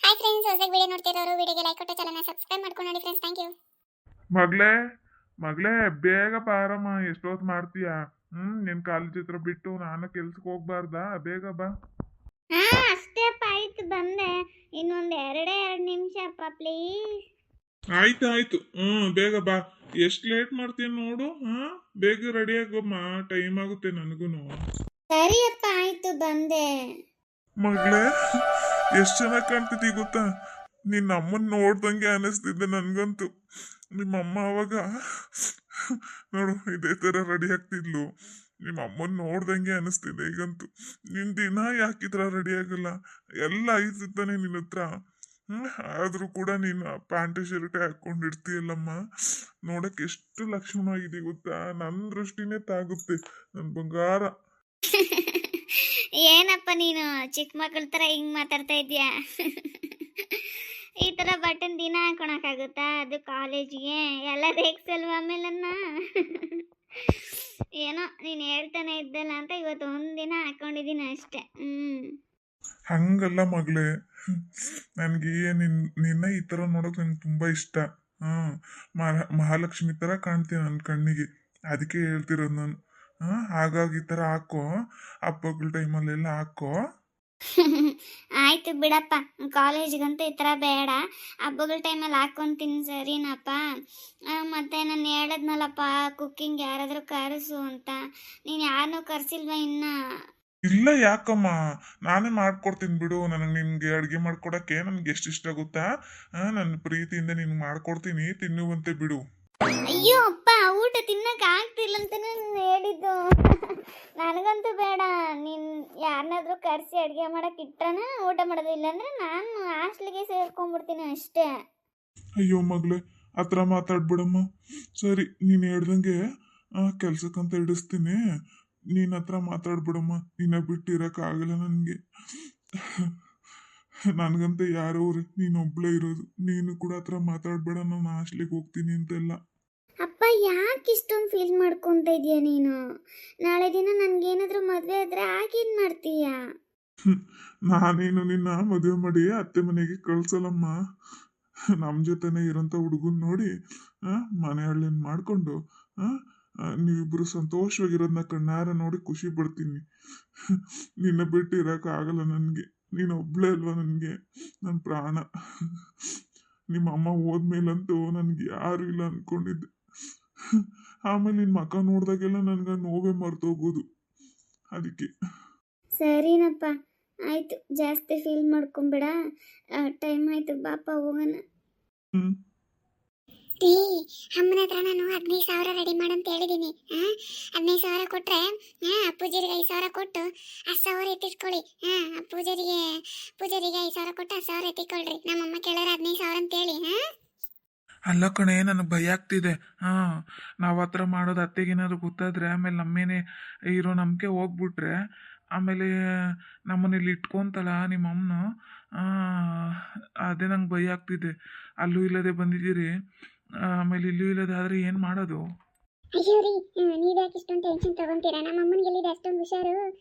Hi friends, ಹೊಸದಾಗಿ video ನೋಡ್ತಿರೋರು ವಿಡಿಯೋಗೆ ಲೈಕ್ ಕೊಟ್ಟು ಚಾನಲ್ನ ಸಬ್ಸ್ಕ್ರೈಬ್ ಮಾಡ್ಕೊಂಡು ನೋಡಿ ಫ್ರೆಂಡ್ಸ್. Thank you. ಮಗ್ಲೇ ಮಗ್ಲೇ ಬೇಗ ಬಾರಮ್ಮ, ಎಷ್ಟೊತ್ತು ಮಾಡ್ತೀಯಾ? ನಿನ್ ಕಾಲೇಜ್ ಹತ್ರ ಬಿಟ್ಟು ನಾನು ಕೆಲ್ಸಕ್ಕೆ ಹೋಗ್ಬಾರ್ದಾ? ಬೇಗ ಬಾ. ಹಾ, ಅಷ್ಟೇಪ್ಪ, ಆಯ್ತು ಬಂದೆ. ಇನ್ನೊಂದು ಎರಡೇ 2 ನಿಮಿಷ ಅಪ್ಪ, ಪ್ಲೀಸ್. ಆಯ್ತು ಬೇಗ ಬಾ. ಎಷ್ಟು ಲೇಟ್ ಮಾಡ್ತೀಯ ನೋಡು. ಬೇಗ ರೆಡಿ ಆಗೋಮ್ಮ, ಟೈಮ್ ಆಗುತ್ತೆ ನನಗೂನು. ಸರಿಯಪ್ಪ, ಆಯ್ತು ಬಂದೆ. ಮಗ್ಲೇ, ಎಷ್ಟು ಚೆನ್ನಾಗಿ ಕಾಣ್ತಿದ್ದಿ ಗೊತ್ತಾ? ನಿನ್ನ ಅಮ್ಮನ್ ನೋಡ್ದಂಗೆ ಅನಿಸ್ತಿದ್ದೆ ನನ್ಗಂತೂ. ನಿಮ್ಮಮ್ಮ ಅವಾಗ ನೋಡು ಇದೇ ತರ ರೆಡಿ ಆಗ್ತಿದ್ಲು. ನಿಮ್ಮ ಅಮ್ಮನ್ ನೋಡ್ದಂಗೆ ಅನಿಸ್ತಿದೆ ಈಗಂತೂ. ನಿನ್ ದಿನ ಯಾಕಿದ್ರ ರೆಡಿ ಆಗಲ್ಲ? ಎಲ್ಲ ಐತಿತ್ತಾನೆ ನಿನ್ನ ಹತ್ರ. ಆದ್ರೂ ಕೂಡ ನೀನು ಪ್ಯಾಂಟ್ ಶರ್ಟ್ ಹಾಕೊಂಡಿರ್ತೀಯಲ್ಲಮ್ಮ, ನೋಡಕ್ ಎಷ್ಟು ಲಕ್ಷಣವಾಗಿದೆ ಗೊತ್ತಾ? ನನ್ನ ದೃಷ್ಟಿನೇ ತಾಗುತ್ತೆ, ನನ್ ಬಂಗಾರ. ಏನಪ್ಪ ನೀನು ಚಿಕ್ಕ ಮಕ್ಕಳ ಥರ ಹಿಂಗೆ ಮಾತಾಡ್ತಾ ಇದೀಯಾ? ಈ ಥರ ಬಟನ್ ದಿನ ಹಾಕೊಳಕ್ಕಾಗುತ್ತಾ? ಅದು ಕಾಲೇಜಿಗೆ ಎಲ್ಲ ರೇಗ್ಸಲ್ವ ಆಮೇಲನ್ನ? ಏನೋ ನೀನು ಹೇಳ್ತಾನೆ ಇದ್ದಲ್ಲ ಅಂತ ಇವತ್ತು ಒಂದಿನ ಹಾಕೊಂಡಿದ್ದೀನಿ ಅಷ್ಟೆ. ಹಂಗಲ್ಲ ಮಗಳೇ, ನನಗೆ ನಿನ್ನ ಈ ಥರ ನೋಡೋಕೆ ನಂಗೆ ತುಂಬ ಇಷ್ಟ. ಮಹಾಲಕ್ಷ್ಮಿ ಥರ ಕಾಣ್ತೀನಿ ನನ್ನ ಕಣ್ಣಿಗೆ, ಅದಕ್ಕೆ ಹೇಳ್ತಿರೋದು ನಾನು. ಹಾಗಾಗಿ ಈ ಥರ ಹಾಕೋ, ಹಬ್ಬಗಳ ಟೈಮಲ್ಲೆಲ್ಲ ಹಾಕೋ. ಆಯ್ತು ಬಿಡಪ್ಪ, ಕಾಲೇಜ್ಗಂತೂ ಈ ಥರ ಬೇಡ, ಹಬ್ಬಗಳ ಟೈಮಲ್ಲಿ ಹಾಕ್ಕೊಂತೀನಿ ಸರಿನಪ್ಪ. ಮತ್ತೆ ನಾನು ಹೇಳಿದ್ನಲ್ಲಪ್ಪ ಕುಕ್ಕಿಂಗ್ ಯಾರಾದರೂ ಕರೆಸು ಅಂತ, ನೀನು ಯಾರನ್ನೂ ಕರೆಸಿಲ್ವ ಇನ್ನ? ಇಲ್ಲ ಯಾಕಮ್ಮ, ನಾನೇ ಮಾಡ್ಕೊಡ್ತೀನಿ ಬಿಡು. ನಿನ್ಗೆ ಅಡುಗೆ ಮಾಡ್ಕೊಡಕ್ಕೆ ನನ್ಗೆ ಎಷ್ಟು ಇಷ್ಟ ಗೊತ್ತಾ? ನನ್ನ ಪ್ರೀತಿಯಿಂದ ನಿನ್ಗೆ ಮಾಡ್ಕೊಡ್ತೀನಿ, ತಿನ್ನುವಂತೆ ಬಿಡು. ಅಯ್ಯೋ ಅಪ್ಪ, ಊಟ ತಿನ್ನಕ್ಕೆ ಆಗ್ತಿಲ್ಲ ಅಂತಾನೆ ಹೇಳಿದ್ದು. ನನಗಂತೂ ಬೇಡ, ನೀನು ಯಾರನ್ನಾದ್ರೂ ಕರೆಸಿ ಅಡುಗೆ ಮಾಡಕ್ಕೆ ಇಟ್ಟನ ಊಟ ಮಾಡೋದು, ಇಲ್ಲಾಂದ್ರೆ ನಾನು ಹಾಸ್ಟ್ಲಿಗೆ ಸೇರ್ಕೊಂಡ್ಬಿಡ್ತೀನಿ ಅಷ್ಟೇ. ಅಯ್ಯೋ ಮಗಳೇ, ಆ ಥರ ಮಾತಾಡ್ಬಿಡಮ್ಮ. ಸರಿ, ನೀನು ಹೇಳ್ದಂಗೆ ಕೆಲ್ಸಕ್ಕಂತ ಹಿಡಿಸ್ತೀನಿ. ನೀನ್ ಹತ್ರ ಮಾತಾಡ್ಬಿಡಮ್ಮ, ನಿನ್ನ ಬಿಟ್ಟಿರಕ್ಕಾಗಲ್ಲ ನನಗೆ. ನನಗಂತ ಯಾರೋ ನೀನೊಬ್ಳೇ ಇರೋದು. ನೀನು ಕೂಡ ಹತ್ರ ಮಾತಾಡ್ಬೇಡ, ನಾನು ಹಾಸ್ಟ್ಲಿಗೆ ಹೋಗ್ತೀನಿ ಅಂತೆಲ್ಲ. ಅಪ್ಪ, ಯಾಕೆ ಇಷ್ಟೊಂದು ಫೀಲ್ ಮಾಡ್ಕೊತ ಇದೀಯ ನೀನು? ನಾಳೆ ದಿನ ನನ್ಗೇನಾದ್ರೂ ಮದುವೆ ಆದ್ರೆ ಆಗೇನ್ ಮಾಡ್ತೀಯ? ನಾನೇನು ನಿನ್ನ ಮದುವೆ ಮಾಡಿ ಅತ್ತೆ ಮನೆಗೆ ಕಳ್ಸಲ್ಲಮ್ಮ. ನಮ್ಮ ಜೊತೆನೆ ಇರೋಂಥ ಹುಡುಗನ್ ನೋಡಿ ಮನೆ ಹಳ್ಳಿನ ಮಾಡ್ಕೊಂಡು ನೀವಿಬ್ರು ಸಂತೋಷವಾಗಿರೋದನ್ನ ಕಣ್ಣಾರ ನೋಡಿ ಖುಷಿ ಪಡ್ತೀನಿ. ನಿನ್ನ ಬಿಟ್ಟು ಇರೋಕ್ಕಾಗಲ್ಲ ನನಗೆ. ನೀನು ಒಬ್ಳೇ ಅಲ್ವಾ ನನಗೆ, ನನ್ನ ಪ್ರಾಣ. ನಿಮ್ಮ ಅಮ್ಮ ಹೋದ್ಮೇಲಂತೂ ನನಗೆ ಯಾರು ಇಲ್ಲ ಅಂದ್ಕೊಂಡಿದ್ದೆ. ಆಮೇಲೆ ನಿನ್ನ ಮಕ್ಕ ನೋಡಿದಾಗೆಲ್ಲ ನನಗೆ ನೋವೇ ಮರ್ತೋಗೋದು. ಅದಕ್ಕೆ ಸರಿನಪ್ಪ, ಆಯ್ತು, ಜಾಸ್ತಿ ಫೀಲ್ ಮಾಡ್ಕೊಂಬೇಡ. ಟೈಮ್ ಆಯ್ತು, ಬಾಪ ಹೋಗೋಣ. ಅಮ್ಮನ ಹತ್ರ ನಾನು 15,000 ರೆಡಿ ಮಾಡಂತ ಹೇಳಿದ್ದೀನಿ. 15,000 ಕೊಟ್ರೆ ಪೂಜಾರಿಗೆ 5,000 ಕೊಟ್ಟು 10,000 ಎತ್ತಿಸ್ಕೊಳ್ಳಿ. ಪೂಜಾರಿಗೆ 5,000 ಕೊಟ್ಟು 10,000 ಎತ್ತಿಕೊಳ್ರಿ. ನಮ್ಮಮ್ಮ ಕೇಳೋರು 15,000 ಅಂತ ಹೇಳಿ. ಅಲ್ಲ ಕಣೆ, ನನಗೆ ಭಯ ಆಗ್ತಿದೆ. ನಾವು ಆ ಥರ ಮಾಡೋದು ಅತ್ತೆಗೇನಾದ್ರು ಗೊತ್ತಾದ್ರೆ ಆಮೇಲೆ ನಮ್ಮೇನೆ ಇರೋ ನಂಬಿಕೆ ಹೋಗ್ಬಿಟ್ರೆ ಆಮೇಲೆ ನಮ್ಮನೇಲಿ ಇಟ್ಕೊಂತಲ್ಲ ನಿಮ್ಮ ಅಮ್ಮನ. ಅದೇ ನಂಗೆ ಭಯ ಆಗ್ತಿದೆ. ಅಲ್ಲೂ ಇಲ್ಲದೆ ಬಂದಿದ್ದೀರಿ, ಆಮೇಲೆ ಇಲ್ಲೂ ಇಲ್ಲದೆ ಆದರೆ ಏನು ಮಾಡೋದು? ಅಯ್ಯೋ ರೀ, ನೀವ್ಯಾಕೆ ಇಷ್ಟೊಂದು ಟೆನ್ಷನ್ ತಗೊಂತೀರಾ? ನಮ್ಮ ಅಮ್ಮನಿಗೆ ಎಲ್ಲಿದೆ ಅಷ್ಟೊಂದು ಹುಷಾರು?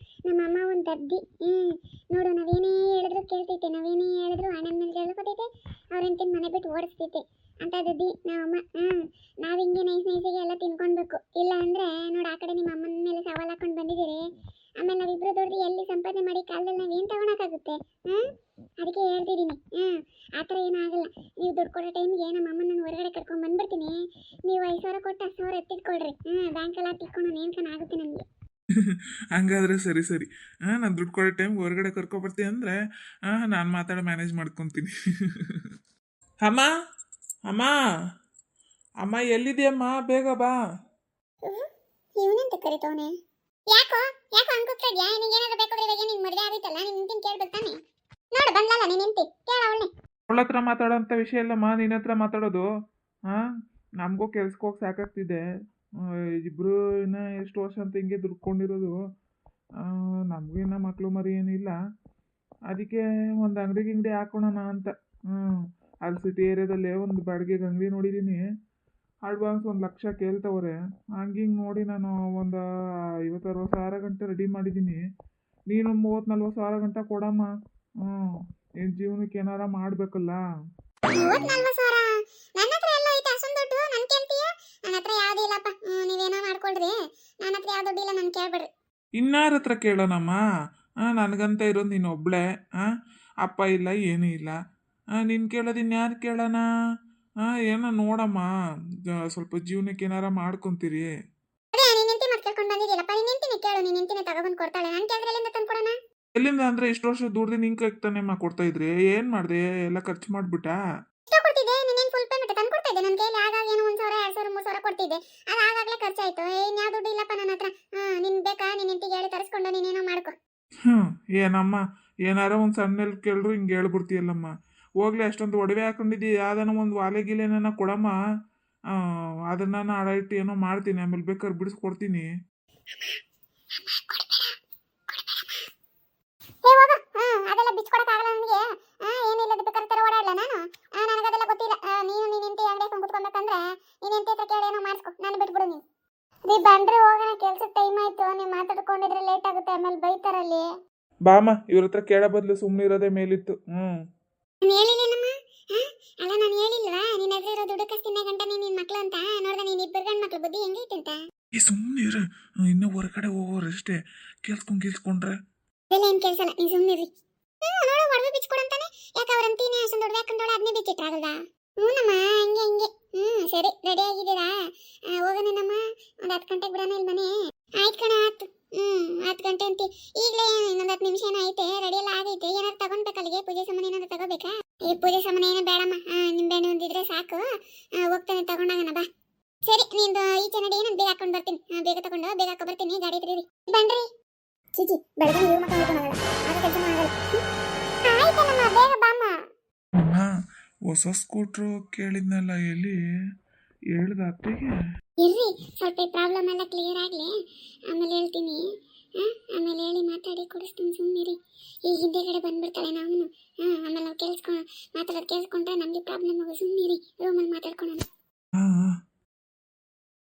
ನಮ್ಮ ಅಮ್ಮ ಒಂದು ದದ್ದಿ. ನೋಡು, ನಾವೇನೇ ಹೇಳಿದ್ರು ಕೇಳ್ತೈತೆ, ನಾವೇನೇ ಹೇಳಿದ್ರು ಅಣ್ಣನ ಮೇಲೆ ಹೇಳ್ಕೊತೈತೆ, ಅವ್ರ ಹೆಂಡತಿನ ಮನೆ ಬಿಟ್ಟು ಓಡಿಸ್ತೈತೆ ಅಂತ ದದ್ದಿ ನಮ್ಮಮ್ಮ. ನಾವು ಹಿಂಗೆ ನೈಸಿಗೆ ಎಲ್ಲ ತಿನ್ಕೊಳ್ಬೇಕು. ಇಲ್ಲ ಅಂದರೆ ನೋಡಿ, ಆ ಕಡೆ ನಿಮ್ಮ ಅಮ್ಮನ ಮೇಲೆ ಸವಾಲು ಹಾಕೊಂಡು ಬಂದಿದ್ದೀರಿ. ಆಮೇಲೆ ನಾವಿಬ್ರು ದೊಡ್ಡದು ಎಲ್ಲಿ ಸಂಪಾದನೆ ಮಾಡಿ ಕಾಲದಲ್ಲಿ ನಾವೇನು ತಗೊಳಕ್ಕಾಗುತ್ತೆ? ಅದಕ್ಕೆ ಹೇಳ್ತಿದ್ದೀನಿ. ಆ ಥರ ಏನೂ ಆಗಲ್ಲ. ನೀವು ದುಡ್ಡು ಕೊಡೋ ಟೈಮಿಗೆ ನಮ್ಮ ಅಮ್ಮನ ನಾನು ಹೊರಗಡೆ ಕರ್ಕೊಂಡು ಬಂದ್ಬಿಡ್ತೀನಿ. ನೀವು 5,000 ಕೊಟ್ಟು 10,000 ಎತ್ತಿಟ್ಕೊಳ್ರಿ. ಬ್ಯಾಂಕಲ್ಲಿ ಹಾಕಿಟ್ಕೊಂಡು ನೇಮ್ಕನ ಆಗುತ್ತೆ ನನಗೆ. ಹಂಗಾದ್ರೆ ಸರಿ. ನಾನು ದುಡ್ಡು ಕೊಡೋ ಟೈಮ್ ಹೊರಗಡೆ ಕರ್ಕೊಬರ್ತೀನಿ ಅಂದರೆ ನಾನು ಮಾತಾಡೋ ಮ್ಯಾನೇಜ್ ಮಾಡ್ಕೊತೀನಿ. ಅಮ್ಮ ಅಮ್ಮ ಅಮ್ಮ ಎಲ್ಲಿದೆಯಮ್ಮ? ಬೇಗ ಬಾ. ಇವನೆಂತ ಕರಿತವನೆ? ಯಾಕೋ ಅನ್ಕೋತಾ ಇದ್ಯಾ? ನಿನಗೆ ಏನಾದ್ರು ಬೇಕಾದ್ರೆ ಇವಾಗ ನಿನ್ ಮದುವೆ ಆಗುತ್ತಲ್ಲ, ನಿನ್ನ ಹೆಂಡತಿನ ಕೇಳ್ಬೇಕು ತಾನೆ. ನೋಡು, ಬಂದ್ಲಲ್ಲ ನಿನ್ನ ಹೆಂಡತಿ, ಕೇಳ ಅವಳನ್ನೇ. ಅವಳ ಹತ್ರ ಮಾತಾಡೋಂಥ ವಿಷಯ ಇಲ್ಲಮ್ಮ, ನಿನ್ನ ಹತ್ರ ಮಾತಾಡೋದು. ನಮಗೂ ಕೆಲ್ಸಕ್ಕೆ ಹೋಗಿ ಸಾಕಾಗ್ತಿದೆ. ಇಬ್ಬರು ಇನ್ನು ಎಷ್ಟು ವರ್ಷ ಅಂತ ಹಿಂಗೆ ದುಡ್ಕೊಂಡಿರೋದು. ನಮಗೂ ಇನ್ನು ಮಕ್ಕಳು ಮರಿ ಏನಿಲ್ಲ. ಅದಕ್ಕೆ ಒಂದು ಅಂಗಡಿ ಹಾಕೋಣ ಅಂತ. ಅಲ್ಲಿ ಸಿಟಿ ಏರಿಯಾದಲ್ಲೇ ಒಂದು ಬಾಡಿಗೆಗೆ ಅಂಗಡಿ ನೋಡಿದ್ದೀನಿ. ಅಡ್ವಾನ್ಸ್ 1,00,000 ಕೇಳ್ತವ್ರೆ. ಹಂಗೆ ನೋಡಿ ನಾನು ಒಂದು 50-60 ಸಾವಿರ ಗಂಟೆ ರೆಡಿ ಮಾಡಿದ್ದೀನಿ. ನೀನು 30-40 ಸಾವಿರ ಗಂಟೆ ಕೊಡಮ್ಮ. ನಿನ್ನ ಜೀವನಕ್ಕೆ ಏನಾರ ಮಾಡಬೇಕಲ್ಲ. 40,000 ನನ್ನ ಹತ್ರ ಎಲ್ಲ ಐತೆ ಅಷ್ಟೊಂದು ದುಡ್ಡು ನನ್ ಕೇಳ್ತೀಯ? ನನ್ನ ಹತ್ರ ಯಾವ್ದು ಇಲ್ಲಪ್ಪ. ನೀವೇನೋ ಮಾಡ್ಕೊಳ್ರಿ, ನನ್ನ ಹತ್ರ ಯಾವ ದುಡ್ಡು ಇಲ್ಲ, ನನ್ ಕೇಳ್ಬೇಡ್ರಿ. ಇನ್ನಾರ ಹತ್ರ ಕೇಳೋಣಮ್ಮ? ನನಗಂತ ಇರೋದು ನೀನು ಒಬ್ಳೆ. ಅಪ್ಪ ಇಲ್ಲ, ಏನೂ ಇಲ್ಲ. ನೀನು ಕೇಳೋದು ಇನ್ಯಾರು ಕೇಳೋಣ? ಏನೋ ನೋಡಮ್ಮ, ಸ್ವಲ್ಪ ಜೀವನಕ್ಕೆ ಏನಾರ ಮಾಡ್ಕೊಂತೀರಿ. ಅದೇ ನಿನ್ ಹೆಂಡತಿ ಮತ್ತೆ ಕೇಳ್ಕೊಂಡು ಬಂದಿದ್ದೀಯಲ್ಲಪ್ಪ, ನಿನ್ ಹೆಂಡತಿನೇ ಕೇಳು, ನಿನ್ ಹೆಂಡತಿನೇ ತಗೊಬಂದು ಕೊಡ್ತಾಳೆ. ನಾನು ಕೇಳಿದ್ರೆ ಎಲ್ಲಿಂದ ತಂದು ಕೊಡೋಣ? ಎಲ್ಲಿಂದ ಅಂದರೆ ಇಷ್ಟು ವರ್ಷ ದುಡ್ದು ನಿಂಗೆ ಕೈತಾನೆಮ್ಮ ಕೊಡ್ತಾ ಇದ್ರಿ. ಏನು ಮಾಡಿದೆ? ಎಲ್ಲ ಖರ್ಚು ಮಾಡಿಬಿಟ್ಟಾ? ಇಷ್ಟ ಕೊಡ್ತಿದ್ದೆ, ನೀನೇನು ಫುಲ್ ಪೇಮೆಂಟ್ ತಂದು ಕೊಡ್ತಾ ಇದ್ದೆ ನನ್ನ ಕೈಲಿ. ಆಗಾಗ ಏನೋ 1,000, 2,000, 3,000 ಕೊಡ್ತಿದ್ದೆ. ಅದು ಆಗಾಗಲೇ ಖರ್ಚಾಯ್ತು. ಇನ್ಯಾವ ದುಡ್ಡು ಇಲ್ಲಪ್ಪ ನನ್ನ ಹತ್ರ. ನಿನ್ ಬೇಕಾ ನಿನ್ ಹೆಂಡತಿಗೆ ಹೇಳಿ ತರಿಸ್ಕೊಂಡು ನೀನೇನೋ ಮಾಡ್ಕೊ. ಏನಮ್ಮ, ಏನಾರ ಒಂದು ಸಣ್ಣಲ್ಲಿ ಕೇಳಿದ್ರು ಹಿಂಗೆ ಹೇಳ್ಬಿಡ್ತೀಯಲ್ಲಮ್ಮ. ಹೋಗ್ಲಿ, ಅಷ್ಟೊಂದು ಒಡವೆ ಹಾಕೊಂಡಿದ್ದಿ, ಯಾವ್ದಾನ ಒಂದು ವಾಲೆ ಗಿಲೆನ ಕೊಡಮ್ಮ. ಅದನ್ನ ನಾನು ಅಡ ಇಟ್ಟು ಏನೋ ಮಾಡ್ತೀನಿ, ಆಮೇಲೆ ಬೇಕಾದ್ರೆ ಬಿಡಿಸ್ಕೊಡ್ತೀನಿ. ಹೋಗ, ಅದೆಲ್ಲ ಬಿಚ್ಕೊಡಕ್ಕಾಗಲ್ಲ ನನಗೆ. ಏನಿಲ್ಲದ ಬೇಕಾದ್ರೆ ತರ ಓಡಾಡಲ್ಲ ನಾನು. ನನಗದೆಲ್ಲ ಗೊತ್ತಿಲ್ಲ. ನೀನು ನಿನ್ ಹೆಂಡತಿ ಅಂಗಡಿ ಹಾಕೊಂಡು ಕುತ್ಕೊಬೇಕಂದ್ರೆ ನಿನ್ ಹೆಂಡತಿ ಹತ್ರ ಕೇಳಿ ಏನೋ ಮಾಡಿಸ್ಕೊ, ನಾನು ಬಿಟ್ಬಿಡು ನೀನು. ನೀ ಬಂದ್ರೆ ಹೋಗೋಣ, ಕೆಲ್ಸಕ್ಕೆ ಟೈಮ್ ಆಯ್ತು. ನೀವು ಮಾತಾಡ್ಕೊಂಡಿದ್ರೆ ಲೇಟ್ ಆಗುತ್ತೆ, ಆಮೇಲೆ ಬೈತಾರಲ್ಲಿ. ಬಾಮ್ಮ, ಇವ್ರ ಹತ್ರ ಕೇಳೋ ಬದಲು ಸುಮ್ಮನೆ ಇರೋದೇ ಮೇಲಿತ್ತು. ನಾನು ಹೇಳಿಲ್ಲೇನಮ್ಮ? ಅಲ್ಲ, ನಾನು ಹೇಳಿಲ್ವಾ ನಿನ್ನ ಹತ್ರ ಇರೋ ದುಡ್ಡು ಕಸ್ತಿನ ಗಂಟ ನಿನ್ನ ಮಕ್ಳು ಅಂತ? ನೋಡ್ದೆ ನೀನು ಇಬ್ಬರು ಗಂಡು ಮಕ್ಳು ಬುದ್ಧಿ ಹೆಂಗೈತೆ ಅಂತ. ಈ ಸುಮ್ಮನೆ ಇರು, ಇನ್ನೂ ಹೊರಗಡೆ ಹೋಗೋರಷ್ಟೇ. ಕೇಳಿಸ್ಕೊಂಡ್ರೆ ಇದೆಲ್ಲ ಏನು ಕೇಳಿಸಲ್ಲ, ನೀನು ಸುಮ್ಮನಿರಿ. ನೋಡು, ಒಡವೆ ಬಿಚ್ಕೊಡಂತಾನೆ. ಯಾಕೆ ಅವ್ರಂತೀನಿ ಅಷ್ಟೊಂದು ದೊಡ್ಡ ಹಾಕೊಂಡೋಳೆ, ಅದನ್ನೇ ಬಿಚ್ಚಿಟ್ಟಾಗಲ್ವಾ? ಹ್ಞೂನಮ್ಮ, ಹಂಗೆ ಹಂಗೆ. ಸರಿ, ರೆಡಿ ಆಗಿದ್ದೀರಾ? ಹೋಗೋಣೇನಮ್ಮ, ಒಂದು 10 ಗಂಟೆಗೆ ಬಿಡೋಣ ಇಲ್ಲಿ ಮನೆ. ಆಯ್ತು ಕಣ, ಆಯ್ತು. 10 ಗಂಟೆ ಅಂತಿ. ಈಗಲೇ ಇನ್ನೊಂದು 10 ನಿಮಿಷ ಏನೋ ಐತೆ, ರೆಡಿ ಎಲ್ಲ ಆಗೈತೆ. ಏನಾದ್ರು ತಗೊಂಡ್ಬೇಕು ಅಲ್ಲಿಗೆ? ಪೂಜೆ ಸಾಮಾನು ಏನಾದ್ರು ತಗೋಬೇಕಾ? ಈ ಪೂಜೆ ಸಾಮಾನು ಏನೋ ಬೇಡಮ್ಮ, ನಿಂಬೆಹಣ್ಣು ಒಂದಿದ್ರೆ ಸಾಕು. ಹೋಗ್ತಾನೆ, ತಗೊಂಡಾಗಣ ಬಾ. ಸರಿ, ನಿಂದು ಈಚೆ ನಡಿ, ನಾನು ಬೇಗ ಹಾಕೊಂಡು ಬರ್ತೀನಿ. ಬೇಗ ತಗೊಂಡು ಬೇಗ ಹಾಕೋ ಬರ್ತೀನಿ. ಗಾಡಿ ತಿರುಗಿ ಬನ್ರಿ. ಚಿಚಿ, ಬೆಳಗ್ಗೆ ಇವ್ರ ಮಕ್ಕ ಆಗಲ್ಲ, ಆಗ ಕೆಲಸ ಆಗಲ್ಲ. ಆಯ್ತೇನಮ್ಮ, ಬೇಗ ಬಾಮ್ಮ. ಅಮ್ಮ, ಹೊಸ ಸ್ಕೂಟ್ರು ಕೇಳಿದ್ನಲ್ಲ, ಎಲ್ಲಿ ಹೇಳ್ದ ಅತ್ತೆಗೆ? ಇರ್ರಿ, ಸ್ವಲ್ಪ ಪ್ರಾಬ್ಲಮ್ ಎಲ್ಲ ಕ್ಲಿಯರ್ ಆಗಲಿ, ಆಮೇಲೆ ಹೇಳ್ತೀನಿ. ಆಮೇಲೆ ಹೇಳಿ ಮಾತಾಡಿ ಕೊಡಿಸ್ತೀನಿ, ಸುಮ್ಮನಿರಿ. ಈಗ ಹಿಂದೆಗಡೆ ಬಂದ್ಬಿಡ್ತಾಳೆ ನಾವು. ಆಮೇಲೆ ನಾವು ಮಾತಾಡೋದು ಕೇಳಿಸ್ಕೊಂಡ್ರೆ ನಮಗೆ ಪ್ರಾಬ್ಲಮ್ ಆಗೋ. ಸುಮ್ಮನಿರಿ, ರೂಮಲ್ಲಿ ಮಾತಾಡ್ಕೊಳ್ಳೋಣ. ಹಾಂ